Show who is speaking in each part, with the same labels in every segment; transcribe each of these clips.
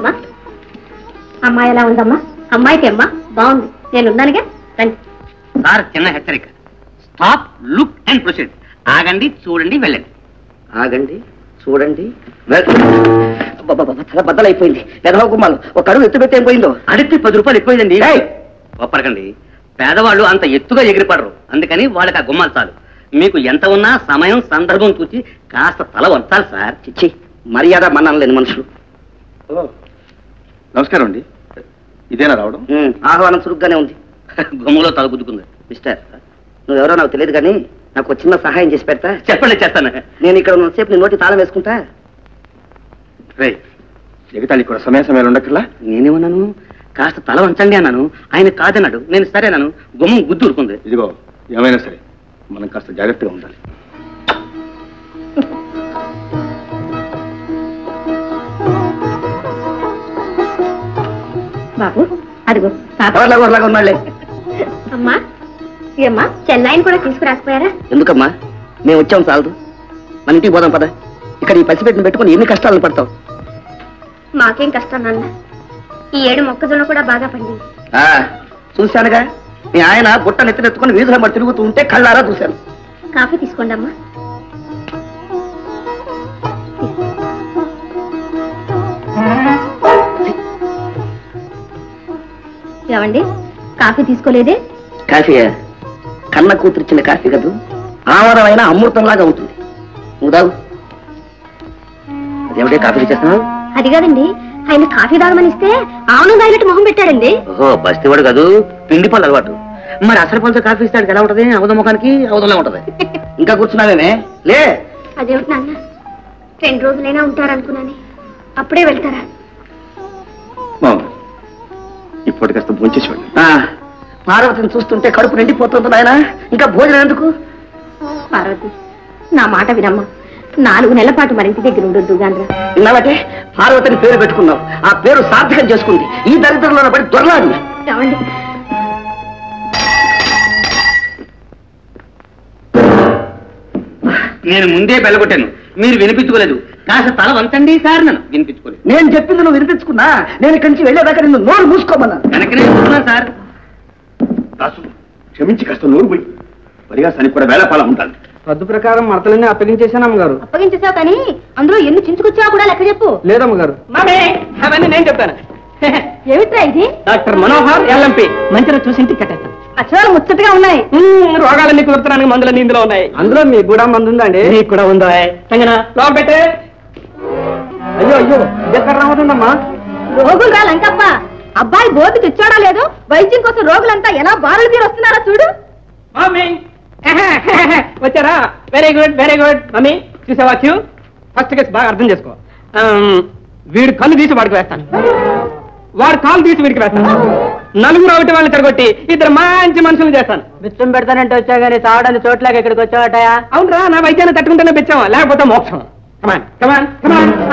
Speaker 1: అమ్మా అమ్మాయి ఎలా ఉందమ్మా? అమ్మాయికి అమ్మా బాగుంది, నేనున్నానుగా. రండి
Speaker 2: సార్, చిన్న హెచ్చరిక. Stop, look and proceed. ఆగండి, చూడండి, వెళ్ళండి.
Speaker 3: ఆగండి, చూడండి, తల బద్దలైపోయింది. పెదవ గుమ్మాలు ఒక అడుగు ఎత్తు పెట్టి ఏం పోయిందో.
Speaker 2: అడిగితే 10 రూపాయలు ఎక్కువైందండి. ఒప్పరకండి, పేదవాళ్ళు అంత ఎత్తుగా ఎగిరిపడరు, అందుకని వాళ్ళకి ఆ గుమ్మాలు చాలు. మీకు ఎంత ఉన్నా సమయం సందర్భం చూసి కాస్త తల వంచాలి సార్.
Speaker 3: చిచ్చి, మర్యాద మన్నాను లేని మనుషులు.
Speaker 4: నమస్కారం అండి, ఇదేనా రావడం?
Speaker 3: ఆహ్వానం చురుగ్గానే ఉంది.
Speaker 2: గుమ్మలో తల గుద్దుకుంది.
Speaker 3: మిస్టర్, నువ్వెవరో నాకు తెలియదు కానీ నాకు ఒక చిన్న సహాయం చేసి పెడతా.
Speaker 2: చెప్పండి, చేస్తాను.
Speaker 3: నేను ఇక్కడ ఉన్నసేపు నీ నోటి తాళం వేసుకుంటా.
Speaker 4: రే, ఎగతాళి కూడా సమయాలు ఉండక్కర్లా.
Speaker 2: నేనేమన్నాను? కాస్త తల వంచండి అన్నాను. ఆయన కాదన్నాడు, నేను సరేనాను. గుమ్మం గుద్దు ఉరుకుంది.
Speaker 4: ఇదిగో, ఏమైనా సరే మనం కాస్త జాగ్రత్తగా ఉండాలి.
Speaker 1: బాబు అదిగో
Speaker 3: ఉన్నాళ్లే.
Speaker 1: అమ్మా ఏమ్మా, చెల్లాయిని కూడా తీసుకురాకపోయారా?
Speaker 3: ఎందుకమ్మా, మేము వచ్చాం చాలదు. మన ఇంటికి పోదాం పద. ఇక్కడ ఈ పసిపెట్టిన పెట్టుకుని ఎన్ని కష్టాలను పడతావు?
Speaker 1: మాకేం కష్టం నాన్న, ఈ ఏడు మొక్కజొన్న కూడా బాగా పండింది.
Speaker 3: చూశానుగా, మీ ఆయన బుట్ట నెత్తినెత్తుకుని వీధుల మరి తిరుగుతూ ఉంటే కళ్ళారా చూశాను.
Speaker 1: కాఫీ తీసుకోండి అమ్మా. ఏమండి, కాఫీ తీసుకోలేదే?
Speaker 3: కాఫీయా? కన్న కూతురిచ్చిన కాఫీ కదూ, ఆమరమైన అమృతంలాగా ఉంటుంది. నువ్వు తాగు. అదేమిటే కాఫీ చేస్తున్నావు?
Speaker 1: అది కాదండి, ఆయన కాఫీ తాగమని ఇస్తే ఆవును తాగినట్టు మొహం పెట్టాడండి.
Speaker 2: ఓహో, బస్తీవాడు కాదు, పిండి పళ్ళు అలవాటు. మరి అసలు పంచ కాఫీ ఇస్తాడు ఎలా ఉంటది? అవధ ముఖానికి అవధంలా ఉంటది.
Speaker 3: ఇంకా కూర్చున్నావేమే? లే.
Speaker 1: అదేమిటి నాన్న, 2 రోజులైనా ఉంటారనుకున్నాను, అప్పుడే వెళ్తారా?
Speaker 4: ఇప్పటి కాస్త భోంచేసేవాడు.
Speaker 3: పార్వతిని చూస్తుంటే కడుపు నిండిపోతుంది నాయన, ఇంకా భోజనం ఎందుకు?
Speaker 1: పార్వతి, నా మాట వినమ్మా. 4 నెలల పాటు మరి ఇంటి దగ్గర ఉండొద్దు గాంధ్ర.
Speaker 3: విన్నావటే, పార్వతిని పేరు పెట్టుకున్నావు, ఆ పేరు సార్థకం చేసుకుంది. ఈ దరిద్రంలో పడి దొరలాడు.
Speaker 2: నేను ముందే బెల్లగొట్టాను, మీరు వినిపించుకోలేదు. కాస్త తల వంచండి సార్. నన్ను వినిపించుకోలేదు.
Speaker 3: నేను చెప్పింది నువ్వు వినిపించుకున్నా, నేను ఇక్కడి నుంచి వెళ్ళేదాకా నిన్ను నోరు మూసుకోమన్నా.
Speaker 2: వెనకనే సార్.
Speaker 4: దాసు, క్షమించి కాస్త నోరు పోయి పరిహాసానికి కూడా వేళపాలం ఉంటాను.
Speaker 5: రద్దు ప్రకారం మడతలన్నీ అప్పగించేశాను అమ్మగారు.
Speaker 1: అప్పగించేసావు కానీ అందులో ఎన్ని చించుకొచ్చావు కూడా లెక్క చెప్పు.
Speaker 5: లేదమ్మగారు. అవన్నీ నేను చెప్తాను.
Speaker 1: ఏమిట్రా ఇది?
Speaker 5: డాక్టర్ మనోహర్ ఎల్ఎంపీ, మంచిగా చూసి టికెట్
Speaker 1: అక్షరాలు ముచ్చటగా ఉన్నాయి.
Speaker 5: రోగాలన్నీ కుదురుతానికి మందులన్నీ ఇందులో ఉన్నాయి. అందులో మీకు కూడా మందు ఉందండి? మీకు కూడా ఉందా? లోపల పెట్టే. అయ్యో అయ్యో, ఎక్కడ రావతుందమ్మా?
Speaker 1: రోగులు రా లంకప్ప, అబ్బాయి బోర్డు తెచ్చాడా లేదు, వైద్యం కోసం రోగులంతా ఎలా బారులు తీరు వస్తున్నారా చూడు.
Speaker 5: వచ్చారా? Very good very good. Mummy చూసావా క్యూ? ఫస్ట్ కేసు బాగా అర్థం చేసుకో. వీడు కన్ను తీసి వాడికి వేస్తాను, వాడు కాలు తీసి వీడికి వేస్తాను. 4 ఒకటి వాళ్ళని తిరగొట్టి 2 మంచి మనుషులు చేస్తాను. బిచ్చం పెడతానంటే వచ్చా కానీ తావడానికి చోట్లకి ఇక్కడికి వచ్చావటయా? అవునరా, నా వైద్యాన్ని తట్టుకుంటేనే బిచ్చావా, లేకపోతే మోక్షం.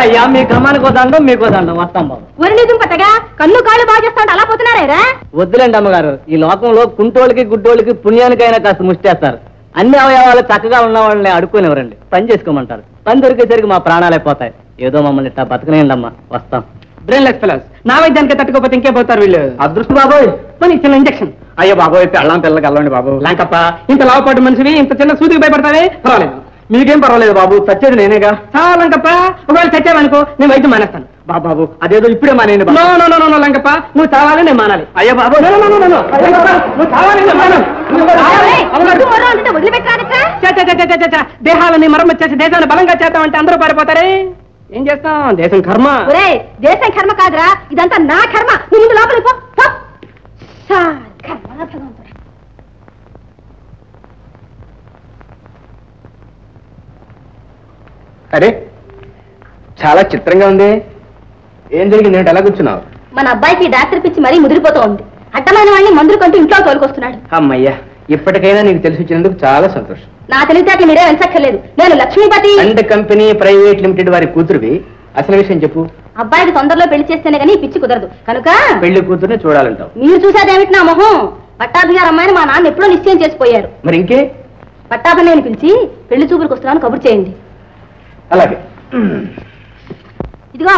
Speaker 5: అయ్యా, మీ క్రమానికి వదండం, మీకు వదండం. వస్తాం బాబు.
Speaker 1: ఒరినిజం పట్టగా కన్ను కాళ్ళు బాగా చేస్తాడు, అలా పోతున్నారా?
Speaker 5: వద్దులేండి అమ్మగారు, ఈ లోకంలో కుంటోళ్ళకి గుడ్డోళ్ళకి పుణ్యానికైనా కాస్త ముష్టేస్తారు. అన్ని అవయవాలు చక్కగా ఉన్న వాళ్ళని అడుక్కునేవరండి, పని చేసుకోమంటారు. పని దొరికేసరికి మా ప్రాణాలైపోతాయి. ఏదో మమ్మల్ని ఇట్లా బతకనేయండి అమ్మా, వస్తాం. బ్రెయిన్లెస్ ఫెలోస్, నా వైద్యానికి తట్టుకోపోతే ఇంకే పోతారు వీళ్ళు. అదృష్టం బాబోయ్, పని చిన్న ఇంజక్షన్. అయ్యో బాబోయ్, పెళ్ళం పిల్లకి వెళ్ళండి బాబు. లేకప్ప, ఇంత లావుపాటు మనిషివి ఇంత చిన్న సూదికి భయపడతావే? పర్వాలేదు, మీకేం పర్వాలేదు బాబు, చచ్చేది నేనేగా. చాలా లంకప్ప, ఒకవేళ చచ్చావనుకో నేను వైద్యం మానేస్తాను. బాబు అదేదో ఇప్పుడే మానేయండి. No no no no Lankappa, నువ్వు చావాలి నేను మానాలి. అయ్యో బాబు, నువ్వు చావాలి నేను మానాలి. దేహాలని మరమ్మతు చేసి దేశాన్ని బలంగా చేద్దామంటే అందరూ పారిపోతారే. ఏం చేస్తాం, దేశం కర్మ.
Speaker 1: దేశం కర్మ కాదురా, ఇదంతా నా కర్మ. నువ్వు ముందు లోపలికి పో.
Speaker 5: అరే, చాలా చిత్రంగా ఉంది. ఏం జరిగింది? ఏంటి ఎలా కూర్చున్నావు?
Speaker 1: మన అబ్బాయికి డాక్టర్ పిచ్చి మరీ ముదిరిపోతూ ఉంది. అడ్డమైన వాడిని మందులు కంటూ ఇంట్లో తోలుకొస్తున్నాడు.
Speaker 5: అమ్మయ్యా, ఇప్పటికైనా నీకు తెలిసి వచ్చినందుకు చాలా సంతోషం.
Speaker 1: నా తెలివితేటలు మీరే వెంచక్కర్లేదు. నేను Lakshmipathi
Speaker 5: and company private limited వారి కూతురువి. అసలు విషయం చెప్పు.
Speaker 1: అబ్బాయికి తొందరలో పెళ్లి చేస్తేనే కానీ పిచ్చి కుదరదు కనుక
Speaker 5: పెళ్లి కూతురుని చూడాలంటావు.
Speaker 1: మీరు చూసేదేమిటి నా మొహం? పట్టాభి గారు అమ్మాయిని మా నాన్న ఎప్పుడో నిశ్చయం చేసిపోయారు.
Speaker 5: మరి ఇంకే?
Speaker 1: పట్టాభి నేను పిలిచి పెళ్లి చూపులకు వస్తున్నాను కబురు చేయండి.
Speaker 5: అలాగే.
Speaker 1: ఇదిగో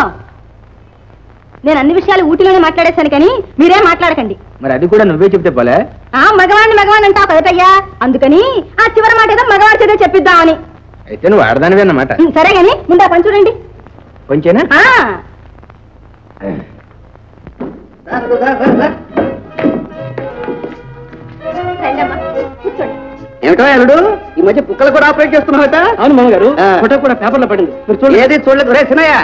Speaker 1: నేను అన్ని విషయాలు ఊటీలోనే మాట్లాడేశాను కానీ మీరేం మాట్లాడకండి.
Speaker 5: మరి అది కూడా నువ్వే చెప్తే పోలే.
Speaker 1: మగవాణ్ణి అంటావు కదటయ్యా, అందుకని ఆ చివరి మాట ఏదో మగవాడి చేత చెప్పిద్దామని.
Speaker 5: అయితే నువ్వు ఆడదానివే అన్నమాట.
Speaker 1: సరే గాని ముందు పని చూడండి.
Speaker 5: కొంచెనా?
Speaker 3: ఏమిటో అల్లుడు ఈ మధ్య కుక్కలు కూడా ఆపరేట్ చేస్తున్నావుట?
Speaker 5: అవును మామగారు, ఫోటో కూడా పేపర్లో పడింది. మీరు చూడండి.
Speaker 3: ఏది చూడలేదు రే చిన్నయ్య.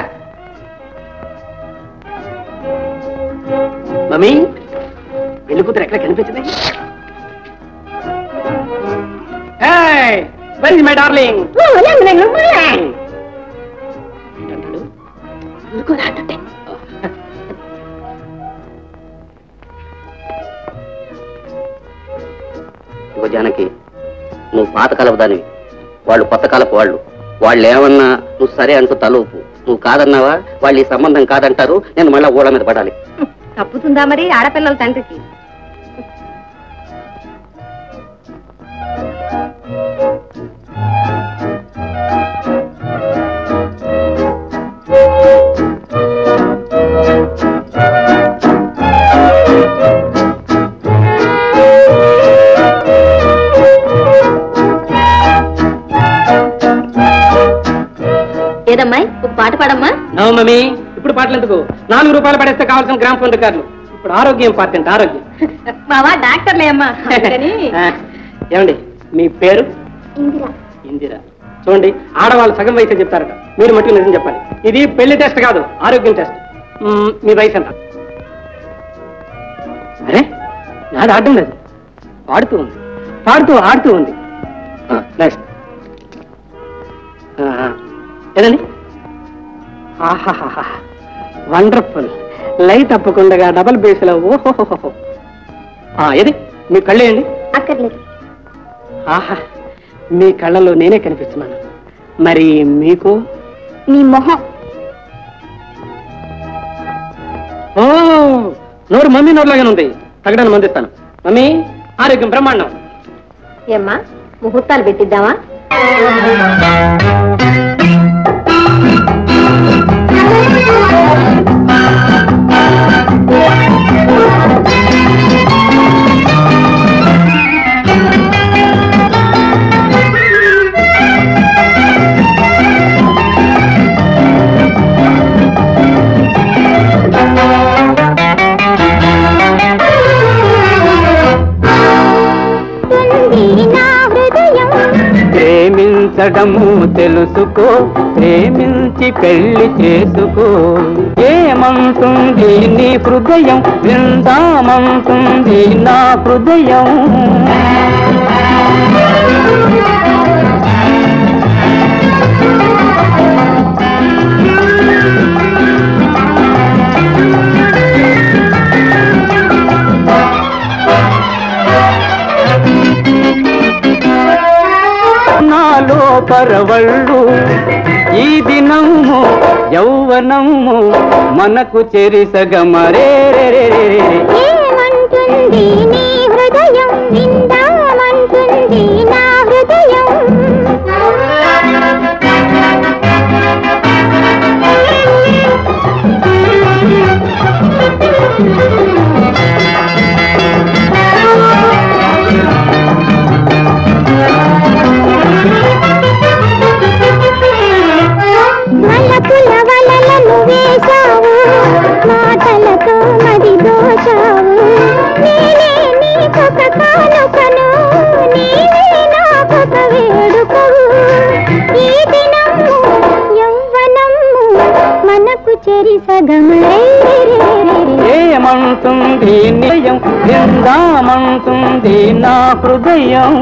Speaker 3: మమ్మీ పెళ్లి కూతురు ఎక్కడ కనిపించింది? Very my darling.
Speaker 2: జానకి, నువ్వు పాతకాలపు దానివి, వాళ్ళు కొత్త కాలపు వాళ్ళు ఏమన్నా నువ్వు సరే అంటూ తలూపు. నువ్వు కాదన్నావా వాళ్ళు ఈ సంబంధం కాదంటారు, నేను మళ్ళా ఊళ్ళ మీద పడాలి.
Speaker 1: తప్పుతుందా మరి ఆడపిల్లల తండ్రికి? ఏదమ్మాయి ఒక పాట పాడమ్మా.
Speaker 3: నో మమ్మీ, ఇప్పుడు పాటలు ఎందుకు? 4 రూపాయలు పడేస్తే కావాల్సిన గ్రామ ఫోన్ రికార్డులు. ఇప్పుడు ఆరోగ్యం ఇంపార్టెంట్. ఆరోగ్యం.
Speaker 1: మావా డాక్టర్లే అమ్మా.
Speaker 3: ఏమండి మీ పేరు? ఇందిరా. చూడండి, ఆడవాళ్ళు సగం వయసు చెప్తారట, మీరు మట్టుకు నిజం చెప్పాలి. ఇది పెళ్లి టెస్ట్ కాదు, ఆరోగ్యం టెస్ట్. మీ వయసు ఎంత? అరే నాది ఆడడం లేదు, పాడుతూ ఉంది, ఆడుతూ ఉంది. నెక్స్ట్ ఏదండి? ఆహాహా, వండర్ఫుల్. లైట్ తప్పకుండా డబల్ బేస్లో. ఓహోహోహో. ఏది మీ కళ్ళేయండి.
Speaker 1: అక్కర్లేదు.
Speaker 3: ఆహా, మీ కళ్ళలో నేనే కనిపిస్తున్నాను. మరి మీకు?
Speaker 1: మీ మొహం.
Speaker 3: ఓ, నోరు మమ్మీ నోరులాగానే ఉంది. తగ్గడానికి మందిస్తాను. మమ్మీ ఆరోగ్యం బ్రహ్మాండం.
Speaker 1: ఏమ్మా ముహూర్తాలు పెట్టిద్దామా?
Speaker 5: ప్రేమించడము తెలుసుకో, ప్రేమించి పెళ్లి చేసుకో. ఏమంటుంది నీ హృదయం, విందామంటుంది నా హృదయం. నాలో పరవళ్ళు ఈ దినము యౌవనము మనకు చెరిసగమరే.
Speaker 1: ఏమంటుంది నీ హృదయం, విందామంటుంది నా హృదయం. మల్లపుల వలలను వేశావు, మాటలతో మది దోచావు. నేనే నీకొక కానుకను, నీవే నాకొక వేడుకవు. ఈ దినము యౌవనము మనకు చెరిసగమరే.
Speaker 5: ఏమంటుంది నిలయం, విందామంటుంది నా హృదయం.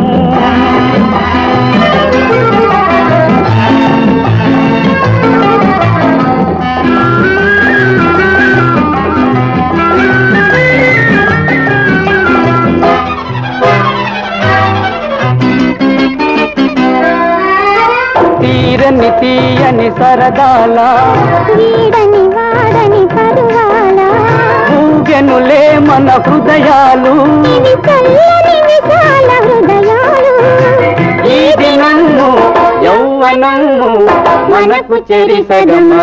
Speaker 5: తీరని తీయని సరదాల,
Speaker 1: వీడని వాడని పరువాల,
Speaker 5: ఊగెనులే మన హృదయాలు.
Speaker 1: ఇవి చల్లని విశాల హృదయాలు.
Speaker 5: ఈ దినము
Speaker 3: యౌవనము మనకు చెరి సగము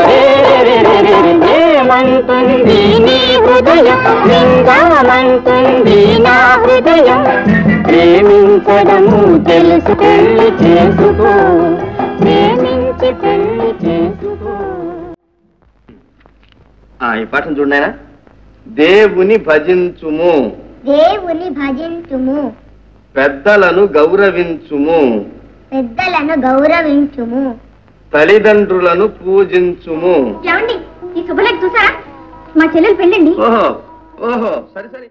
Speaker 3: ఏమంటుంది నీ హృదయం నిందామంటుంది నా హృదయం ప్రేమించడము తెలుసు పెళ్లి చేసుకో ప్రేమించి పెళ్లి చేసుకో.
Speaker 4: ఈ పాఠం చూడనాయనా. దేవుని భజించుము,
Speaker 6: దేవుని భజించుము,
Speaker 4: పెద్దలను గౌరవించుము,
Speaker 6: పెద్దలను గౌరవించుము,
Speaker 4: తల్లిదండ్రులను పూజించుము.
Speaker 1: ఏమండి ఈ శుభలేఖ చూసారా? మా చెల్లెలు పెళ్ళండి.
Speaker 4: ఓహో ఓహో సరే సరే.